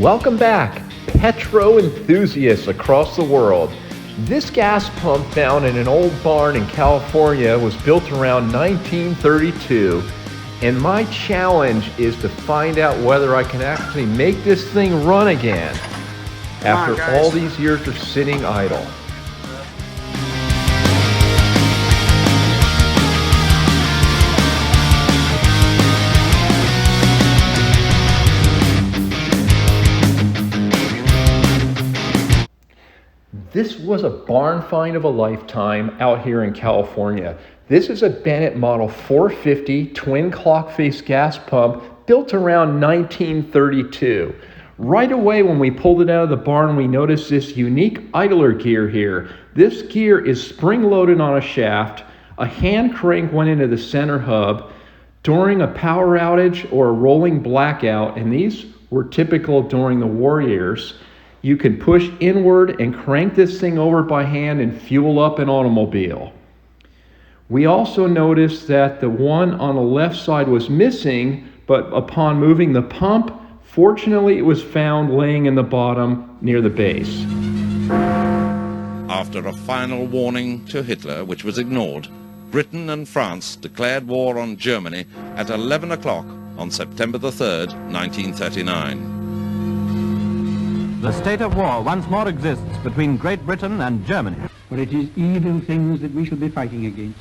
Welcome back, Petro enthusiasts across the world. This gas pump found in an old barn in California was built around 1932, and my challenge is to find out whether I can actually make this thing run again after all these years of sitting idle. This was a barn find of a lifetime out here in California. This is a Bennett Model 450 twin clock face gas pump built around 1932. Right away when we pulled it out of the barn, we noticed this unique idler gear here. This gear is spring-loaded on a shaft. A hand crank went into the center hub during a power outage or a rolling blackout, and these were typical during the war years. You can push inward and crank this thing over by hand and fuel up an automobile. We also noticed that the one on the left side was missing, but upon moving the pump, fortunately it was found laying in the bottom near the base. After a final warning to Hitler, which was ignored, Britain and France declared war on Germany at 11 o'clock on September the 3rd, 1939. The state of war once more exists between Great Britain and Germany. For it is evil things that we shall be fighting against.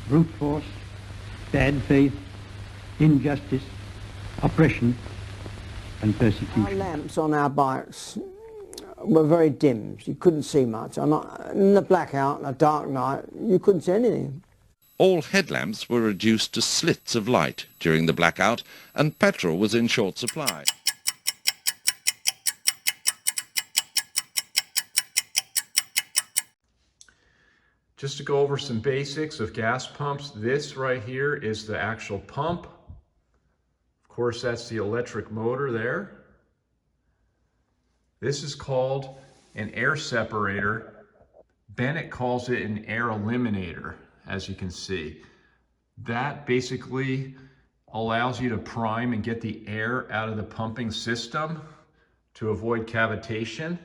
Brute force, bad faith, injustice, oppression, and persecution. Our lamps on our bikes were very dim. You couldn't see much. In the blackout, a dark night, you couldn't see anything. All headlamps were reduced to slits of light during the blackout, and petrol was in short supply. Just to go over some basics of gas pumps, this right here is the actual pump. Of course, that's the electric motor there. This is called an air separator. Bennett calls it an air eliminator, as you can see. That basically allows you to prime and get the air out of the pumping system to avoid cavitation.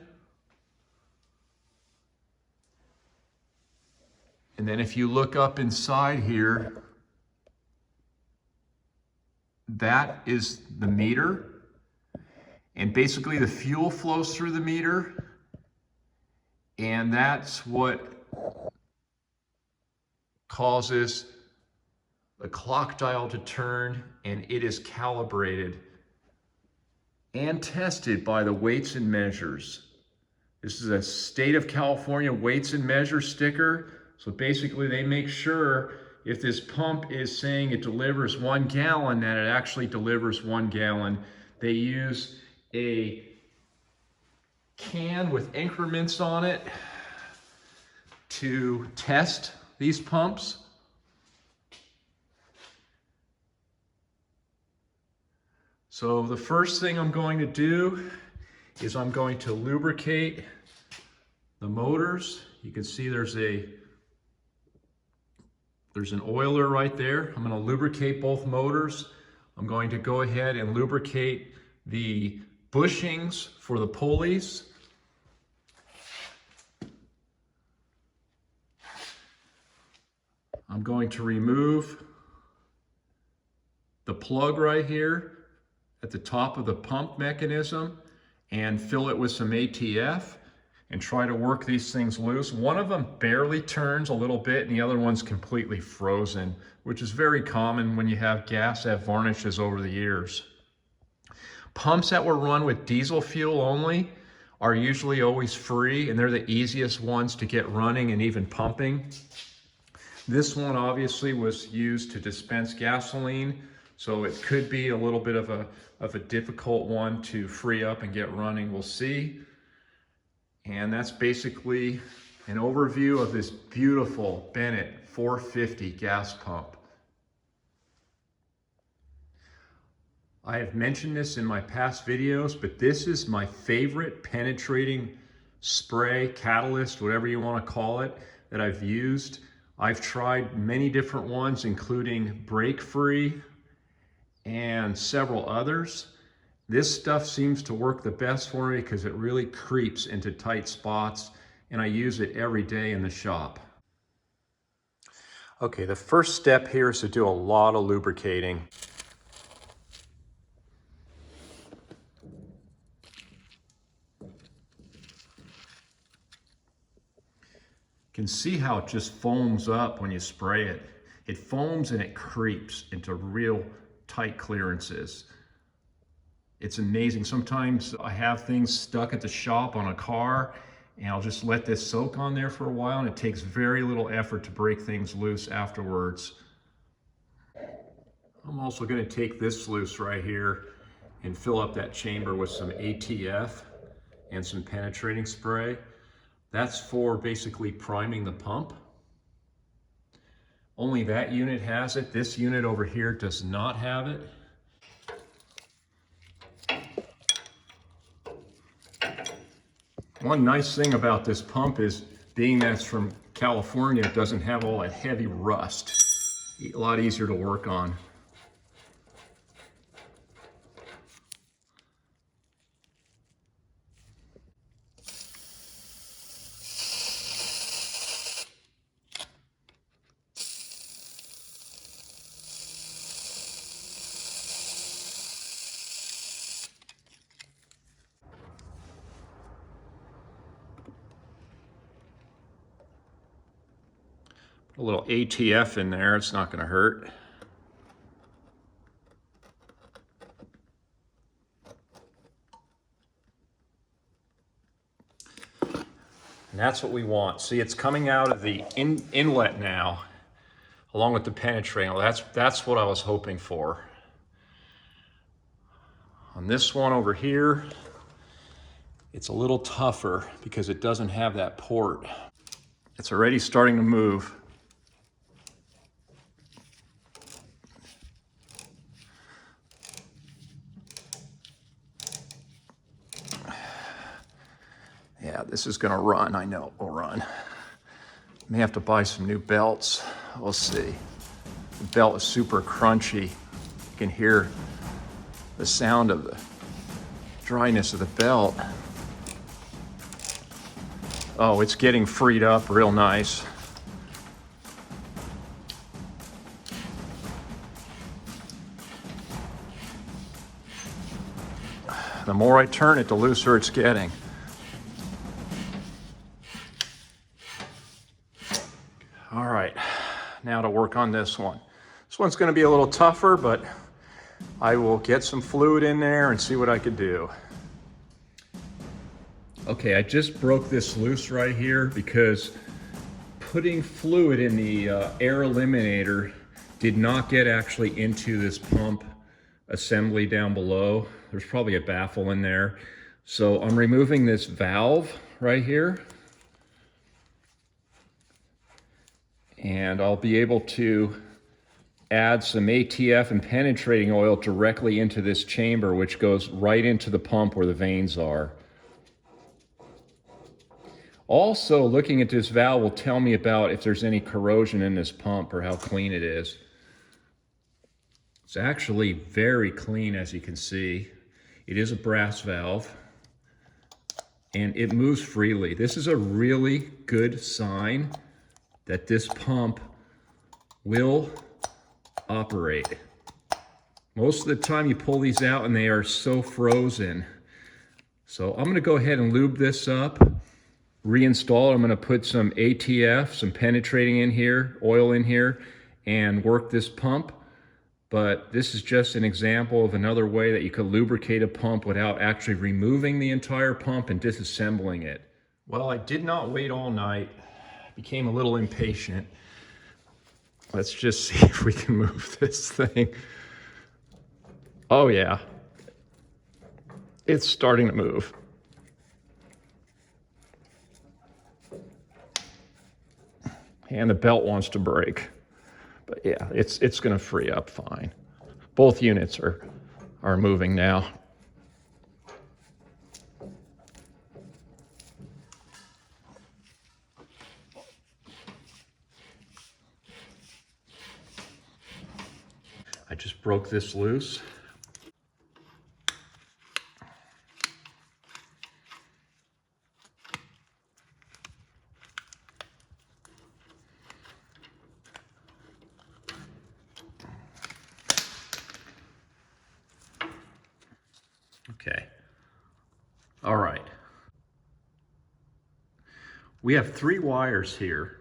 And then if you look up inside here, that is the meter. And basically the fuel flows through the meter. And that's what causes the clock dial to turn, and it is calibrated and tested by the weights and measures. This is a state of California weights and measures sticker. So basically they make sure if this pump is saying it delivers 1 gallon, that it actually delivers 1 gallon. They use a can with increments on it to test these pumps. So the first thing I'm going to do is I'm going to lubricate the motors. You can see there's an oiler right there. I'm going to lubricate both motors. I'm going to go ahead and lubricate the bushings for the pulleys. I'm going to remove the plug right here at the top of the pump mechanism and fill it with some ATF and try to work these things loose. One of them barely turns a little bit and the other one's completely frozen, which is very common when you have gas that varnishes over the years. Pumps that were run with diesel fuel only are usually always free, and they're the easiest ones to get running and even pumping. This one obviously was used to dispense gasoline, so it could be a little bit of a difficult one to free up and get running. We'll see. And that's basically an overview of this beautiful Bennett 450 gas pump. I have mentioned this in my past videos, but this is my favorite penetrating spray, catalyst, whatever you want to call it, that I've used. I've tried many different ones, including Break Free and several others. This stuff seems to work the best for me because it really creeps into tight spots, and I use it every day in the shop. Okay, the first step here is to do a lot of lubricating. You can see how it just foams up when you spray it. It foams and it creeps into real tight clearances. It's amazing. Sometimes I have things stuck at the shop on a car and I'll just let this soak on there for a while, and it takes very little effort to break things loose afterwards. I'm also going to take this loose right here and fill up that chamber with some ATF and some penetrating spray. That's for basically priming the pump. Only that unit has it. This unit over here does not have it. One nice thing about this pump is, being that it's from California, it doesn't have all that heavy rust. A lot easier to work on. Put a little ATF in there, it's not going to hurt. And that's what we want. See, it's coming out of the inlet now, along with the penetrating. That's what I was hoping for. On this one over here, it's a little tougher because it doesn't have that port. It's already starting to move. Yeah, this is gonna run. I know it will run. May have to buy some new belts. We'll see. The belt is super crunchy. You can hear the sound of the dryness of the belt. Oh, it's getting freed up real nice. The more I turn it, the looser it's getting. All right, now to work on this one. This one's gonna be a little tougher, but I will get some fluid in there and see what I could do. Okay, I just broke this loose right here because putting fluid in the air eliminator did not get actually into this pump assembly down below. There's probably a baffle in there. So I'm removing this valve right here, and I'll be able to add some ATF and penetrating oil directly into this chamber, which goes right into the pump where the vanes are. Also, looking at this valve will tell me about if there's any corrosion in this pump or how clean it is. It's actually very clean, as you can see. It is a brass valve and it moves freely. This is a really good sign that this pump will operate. Most of the time you pull these out and they are so frozen. So I'm gonna go ahead and lube this up, reinstall it. I'm gonna put some ATF, some penetrating in here, oil in here, and work this pump. But this is just an example of another way that you could lubricate a pump without actually removing the entire pump and disassembling it. Well, I did not wait all night. I became a little impatient. Let's just see if we can move this thing. Oh yeah, it's starting to move. And the belt wants to break. But yeah, it's gonna free up fine. Both units are moving now. I just broke this loose. Okay. All right. We have 3 wires here.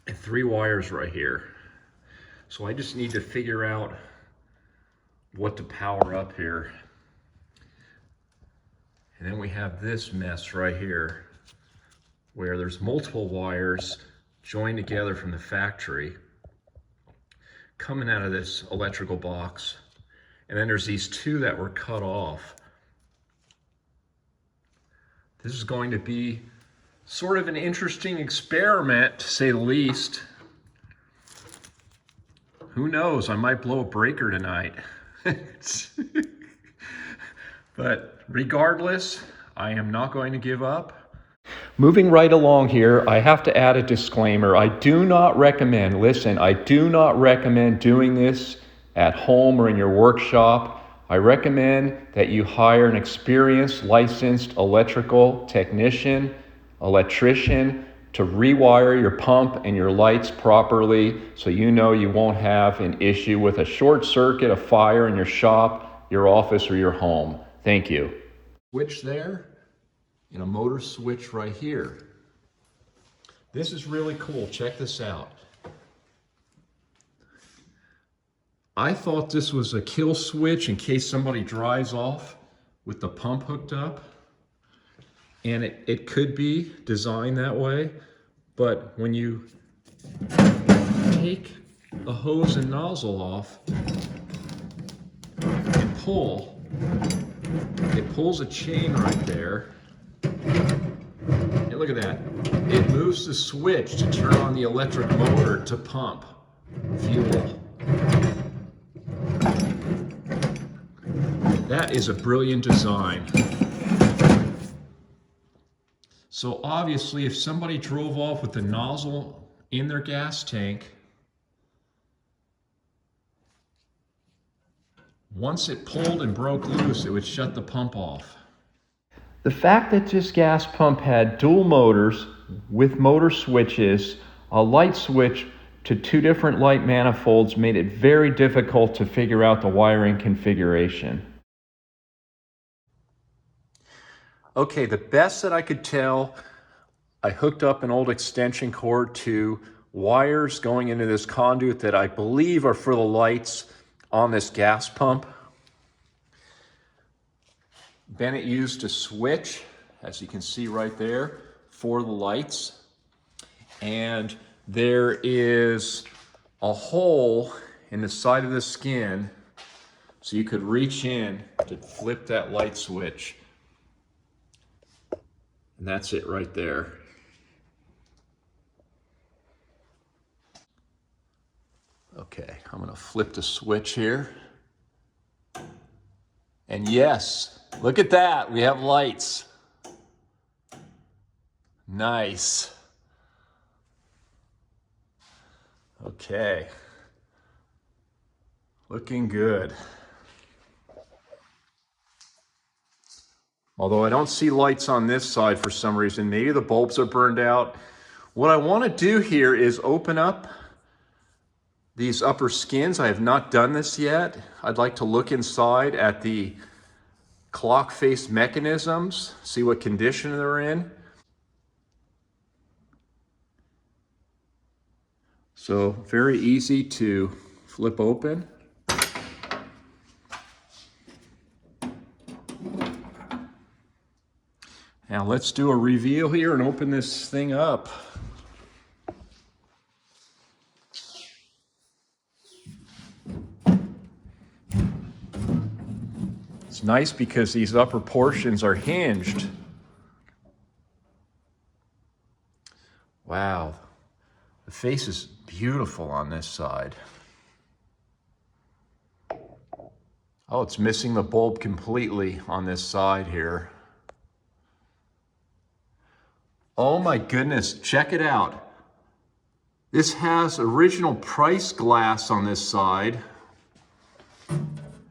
And 3 wires right here. So I just need to figure out what to power up here. And then we have this mess right here where there's multiple wires joined together from the factory coming out of this electrical box. And then there's these 2 that were cut off. This is going to be sort of an interesting experiment, to say the least. Who knows, I might blow a breaker tonight. But regardless, I am not going to give up. Moving right along here, I have to add a disclaimer. I do not recommend doing this at home or in your workshop. I recommend that you hire an experienced, licensed electrical technician, electrician, to rewire your pump and your lights properly so you know you won't have an issue with a short circuit, a fire in your shop, your office, or your home. Thank you. Switch there and a motor switch right here. This is really cool. Check this out. I thought this was a kill switch in case somebody drives off with the pump hooked up. And it could be designed that way, but when you take the hose and nozzle off and pull, it pulls a chain right there. And look at that. It moves the switch to turn on the electric motor to pump fuel. That is a brilliant design. So obviously, if somebody drove off with the nozzle in their gas tank, once it pulled and broke loose, it would shut the pump off. The fact that this gas pump had dual motors with motor switches, a light switch to 2 different light manifolds made it very difficult to figure out the wiring configuration. Okay, the best that I could tell, I hooked up an old extension cord to wires going into this conduit that I believe are for the lights on this gas pump. Bennett used a switch, as you can see right there, for the lights. And there is a hole in the side of the skin, so you could reach in to flip that light switch. And that's it right there. Okay, I'm gonna flip the switch here. And yes, look at that, we have lights. Nice. Okay. Looking good. Although I don't see lights on this side for some reason. Maybe the bulbs are burned out. What I want to do here is open up these upper skins. I have not done this yet. I'd like to look inside at the clock face mechanisms, see what condition they're in. So very easy to flip open. Now let's do a reveal here and open this thing up. It's nice because these upper portions are hinged. Wow, the face is beautiful on this side. Oh, it's missing the bulb completely on this side here. Oh my goodness, check it out. This has original price glass on this side.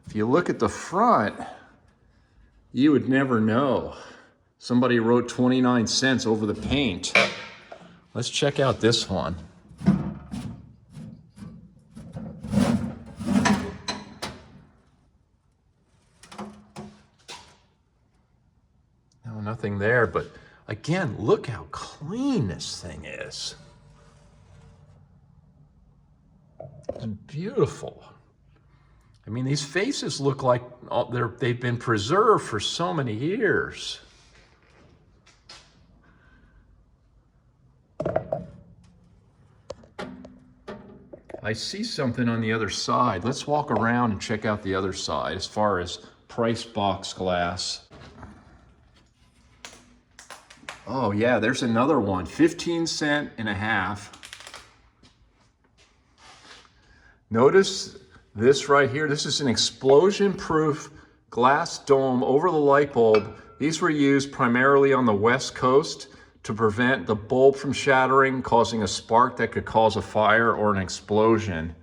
If you look at the front, you would never know. Somebody wrote 29 cents over the paint. Let's check out this one. nothing there. But again, look how clean this thing is. It's beautiful. I mean, these faces look like they've been preserved for so many years. I see something on the other side. Let's walk around and check out the other side as far as price box glass. Oh yeah, there's another one, 15 cents and a half. Notice this right here. This is an explosion-proof glass dome over the light bulb. These were used primarily on the West Coast to prevent the bulb from shattering, causing a spark that could cause a fire or an explosion.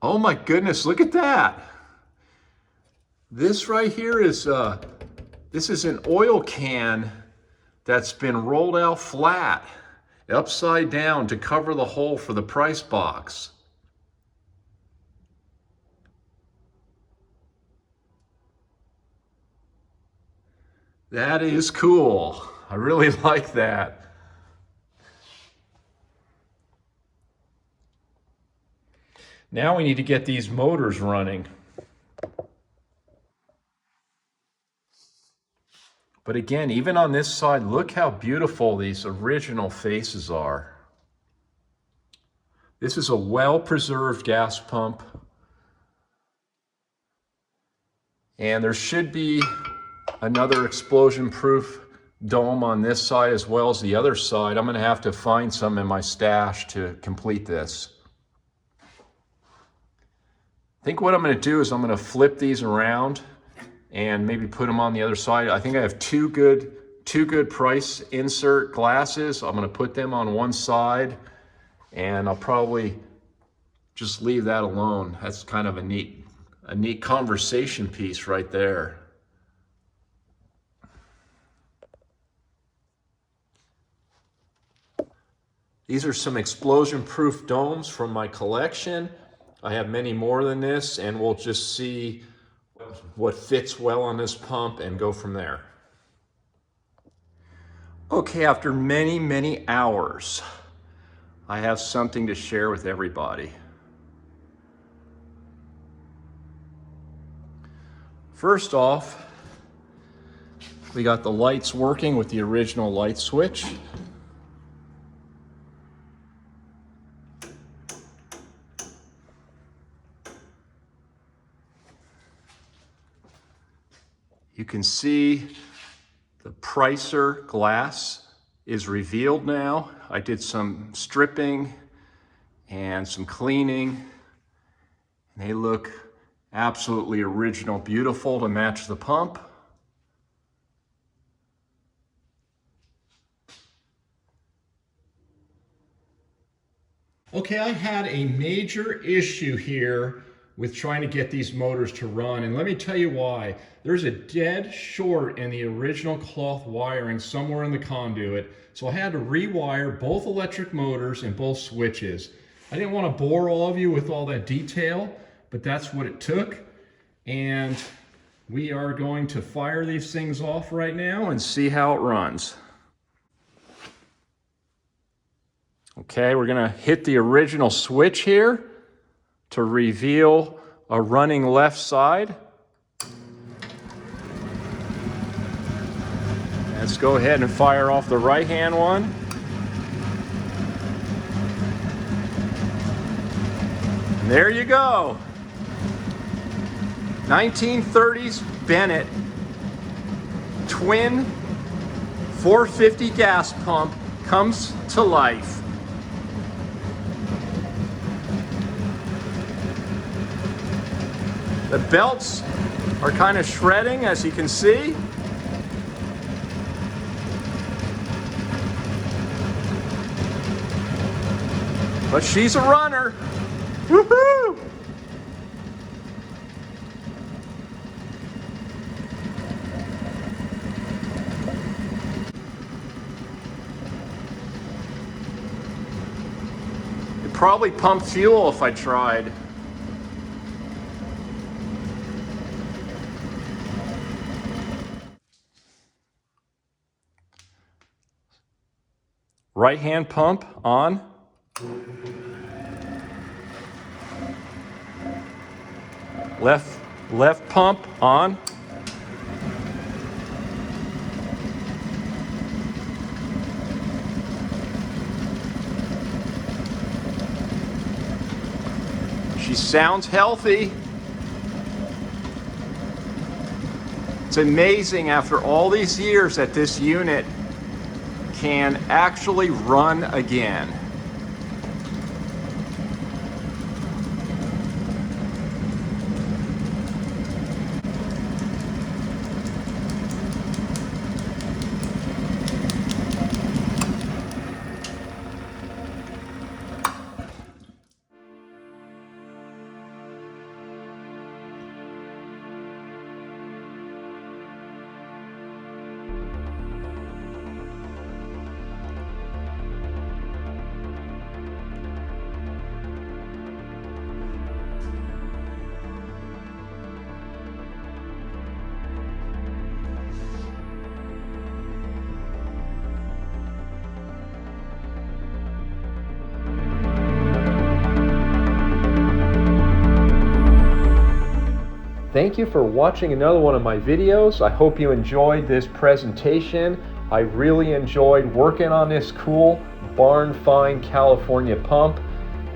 Oh my goodness, look at that. This right here is this is an oil can that's been rolled out flat, upside down to cover the hole for the price box. That is cool. I really like that. Now we need to get these motors running. But again, even on this side, look how beautiful these original faces are. This is a well-preserved gas pump. And there should be another explosion-proof dome on this side as well as the other side. I'm going to have to find some in my stash to complete this. I think what I'm going to do is I'm going to flip these around and maybe put them on the other side. I think I have two good price insert glasses. I'm going to put them on one side, and I'll probably just leave that alone. That's kind of a neat conversation piece right there. These are some explosion-proof domes from my collection. I have many more than this, and we'll just see what fits well on this pump and go from there. Okay, after many hours, I have something to share with everybody. First off, we got the lights working with the original light switch. You can see the Pricer glass is revealed now. I did some stripping and some cleaning, and they look absolutely original, beautiful to match the pump. Okay, I had a major issue here with trying to get these motors to run, and let me tell you why. There's a dead short in the original cloth wiring somewhere in the conduit, so I had to rewire both electric motors and both switches. I didn't want to bore all of you with all that detail, but that's what it took, and we are going to fire these things off right now and see how it runs. Okay, we're gonna hit the original switch here to reveal a running left side. Let's go ahead and fire off the right-hand one. And there you go. 1930s Bennett twin 450 gas pump comes to life. The belts are kind of shredding, as you can see. But she's a runner. Woohoo! probably pump fuel if I tried. Right hand pump on. Left pump on. She sounds healthy. It's amazing after all these years that this unit can actually run again. Thank you for watching another one of my videos. I hope you enjoyed this presentation. I really enjoyed working on this cool barn find California pump,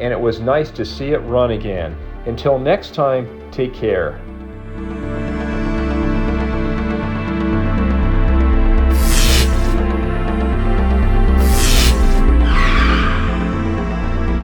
and it was nice to see it run again. Until next time, take care.